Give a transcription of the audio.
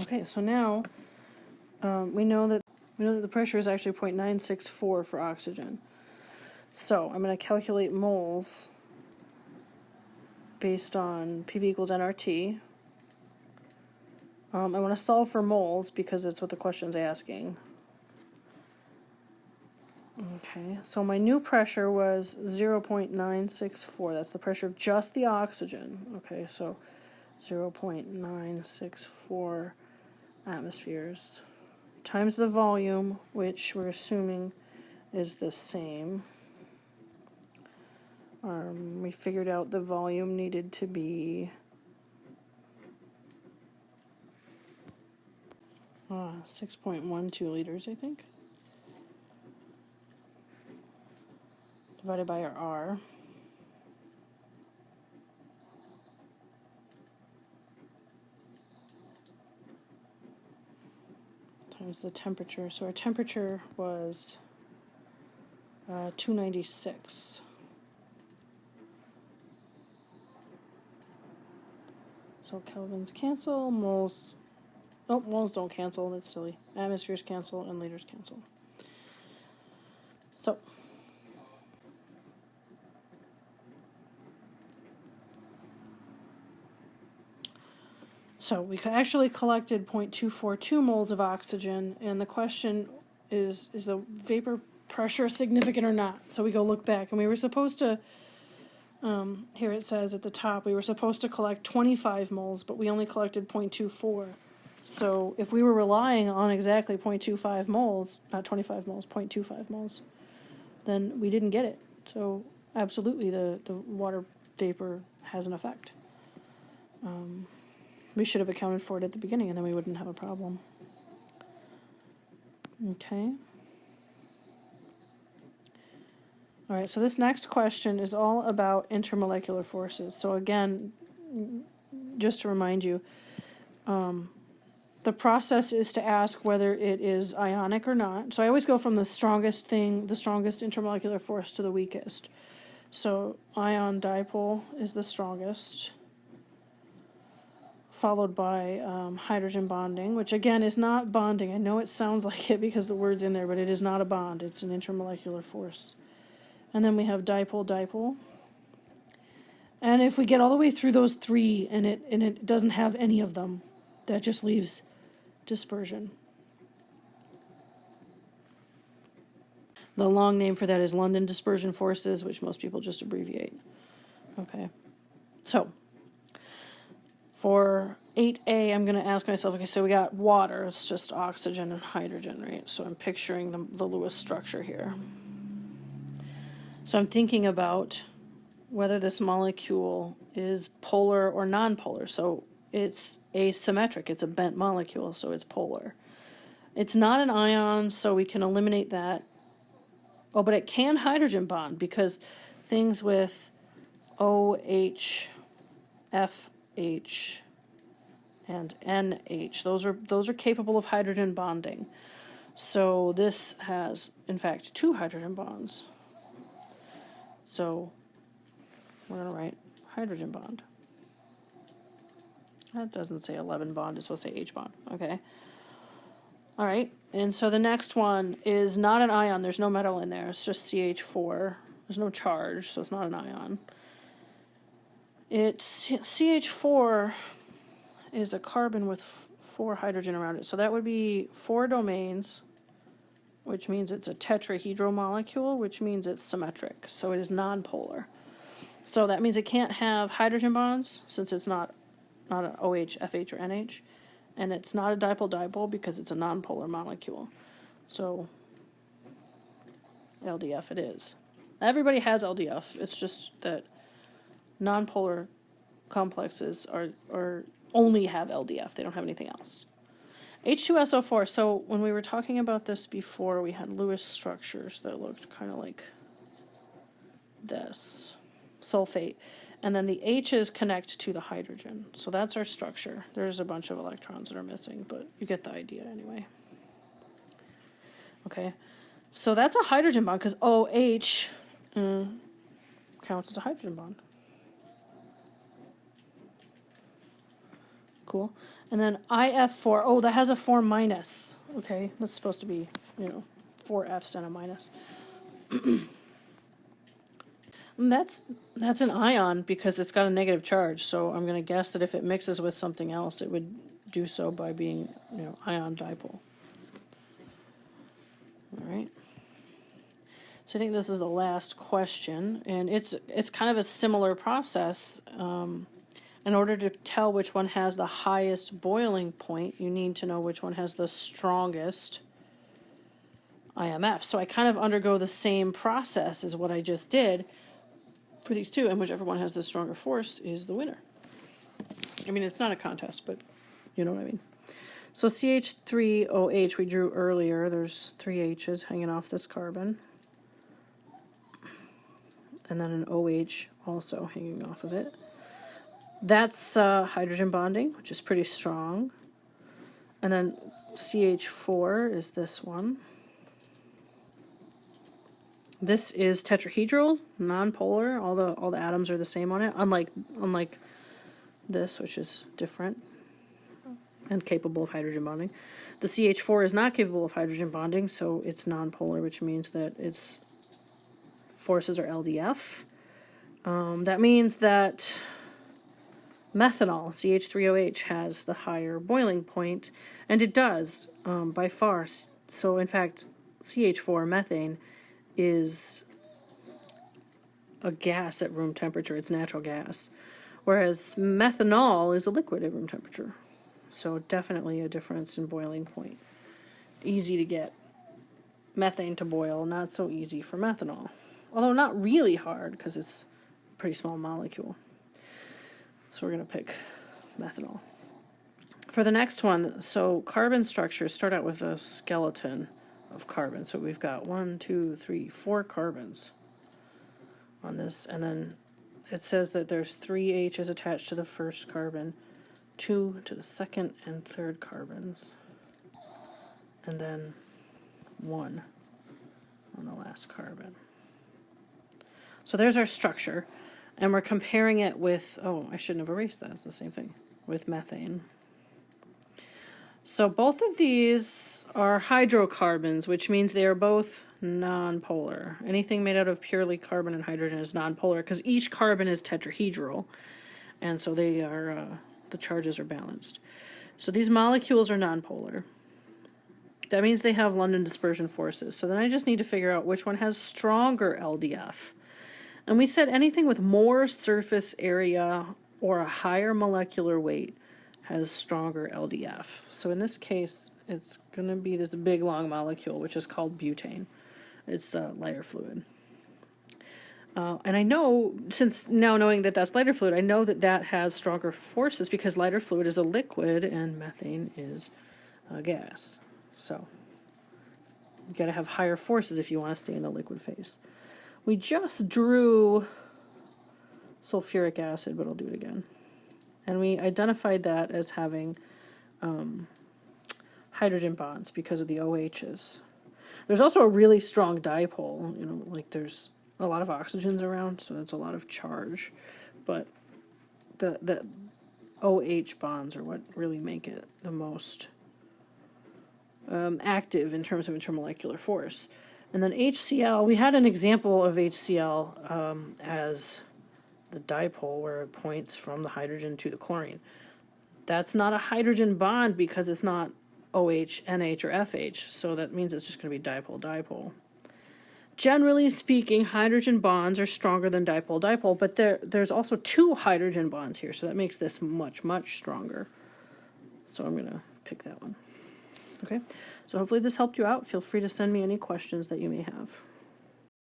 Okay, so now we know that the pressure is actually 0.964 for oxygen. So I'm going to calculate moles based on PV equals nRT. I want to solve for moles because that's what the question's asking. Okay, so my new pressure was 0.964. That's the pressure of just the oxygen. Okay, so 0.964 atmospheres times the volume, which we're assuming is the same. We figured out the volume needed to be 6.12 liters, I think, divided by our R. Times the temperature. So our temperature was 296. So kelvins cancel, moles, oh, moles don't cancel, that's silly. Atmospheres cancel and liters cancel. So we actually collected 0.242 moles of oxygen, and the question is the vapor pressure significant or not? So we go look back, and we were supposed to, here it says at the top, we were supposed to collect 25 moles, but we only collected 0.24. So if we were relying on exactly 0.25 moles, not 25 moles, 0.25 moles, then we didn't get it. So absolutely the water vapor has an effect. We should have accounted for it at the beginning, and then we wouldn't have a problem. Okay. All right, so this next question is all about intermolecular forces. So again, just to remind you, the process is to ask whether it is ionic or not. So I always go from the strongest intermolecular force to the weakest. So ion dipole is the strongest, followed by hydrogen bonding, which again is not bonding. I know it sounds like it because the word's in there, but it is not a bond. It's an intermolecular force. And then we have dipole. And if we get all the way through those three and it doesn't have any of them, that just leaves dispersion. The long name for that is London dispersion forces, which most people just abbreviate. Okay. So for 8A, I'm going to ask myself, okay, so we got water. It's just oxygen and hydrogen, right? So I'm picturing the Lewis structure here. So I'm thinking about whether this molecule is polar or nonpolar. So it's asymmetric. It's a bent molecule, so it's polar. It's not an ion, so we can eliminate that. Oh, but it can hydrogen bond because things with OH, FH, and NH, those are capable of hydrogen bonding. So this has, in fact, 2 hydrogen bonds. So we're going to write hydrogen bond. That doesn't say 11 bond, it's supposed to say H bond. Okay. All right. And so the next one is not an ion. There's no metal in there. It's just CH4. There's no charge, so it's not an ion. It's CH4 is a carbon with 4 hydrogen around it. So that would be 4 domains, which means it's a tetrahedral molecule, which means it's symmetric. So it is nonpolar. So that means it can't have hydrogen bonds since it's not an OH, FH, or NH. And it's not a dipole because it's a nonpolar molecule. So LDF it is. Everybody has LDF. It's just that nonpolar complexes are only have LDF. They don't have anything else. H2SO4. So when we were talking about this before, we had Lewis structures that looked kind of like this. Sulfate. And then the H's connect to the hydrogen. So that's our structure. There's a bunch of electrons that are missing, but you get the idea anyway. Okay. So that's a hydrogen bond because OH counts as a hydrogen bond. Cool. And then IF4, oh, that has a 4 minus. Okay, that's supposed to be, 4 Fs and a minus. And that's an ion because it's got a negative charge, so I'm going to guess that if it mixes with something else, it would do so by being, ion dipole. All right. So I think this is the last question, and it's kind of a similar process. In order to tell which one has the highest boiling point, you need to know which one has the strongest IMF. So I kind of undergo the same process as what I just did for these two, and whichever one has the stronger force is the winner. I mean, it's not a contest, but you know what I mean. So CH3OH we drew earlier. There's 3 H's hanging off this carbon. And then an OH also hanging off of it. That's hydrogen bonding, which is pretty strong. And then CH4 is this one. This is tetrahedral, nonpolar. All the atoms are the same on it, unlike this, which is different and capable of hydrogen bonding. The CH4 is not capable of hydrogen bonding, so it's nonpolar, which means that its forces are LDF. That means that methanol, CH3OH, has the higher boiling point, and it does, by far. So in fact, CH4, methane, is a gas at room temperature. It's natural gas. Whereas methanol is a liquid at room temperature. So definitely a difference in boiling point. Easy to get methane to boil, not so easy for methanol. Although not really hard, because it's a pretty small molecule. So we're going to pick methanol. For the next one, so carbon structures start out with a skeleton of carbon. So we've got 1, 2, 3, 4 carbons on this. And then it says that there's 3 H's attached to the first carbon, 2 to the second and third carbons, and then 1 on the last carbon. So there's our structure. And we're comparing it with, oh, I shouldn't have erased that. It's the same thing, with methane. So both of these are hydrocarbons, which means they are both nonpolar. Anything made out of purely carbon and hydrogen is nonpolar because each carbon is tetrahedral, and so they are the charges are balanced. So these molecules are nonpolar. That means they have London dispersion forces. So then I just need to figure out which one has stronger LDF. And we said anything with more surface area or a higher molecular weight has stronger LDF. So in this case, it's going to be this big long molecule, which is called butane. It's lighter fluid. And I know, since now knowing that that's lighter fluid, I know that that has stronger forces because lighter fluid is a liquid and methane is a gas. So you got to have higher forces if you want to stay in the liquid phase. We just drew sulfuric acid, but I'll do it again. And we identified that as having hydrogen bonds because of the OHs. There's also a really strong dipole, like there's a lot of oxygens around, so that's a lot of charge. But the OH bonds are what really make it the most active in terms of intermolecular force. And then HCl, we had an example of HCl as the dipole where it points from the hydrogen to the chlorine. That's not a hydrogen bond because it's not OH, NH, or FH, so that means it's just going to be dipole-dipole. Generally speaking, hydrogen bonds are stronger than dipole-dipole, but there's also 2 hydrogen bonds here, so that makes this much, much stronger. So I'm going to pick that one. Okay, so hopefully this helped you out. Feel free to send me any questions that you may have.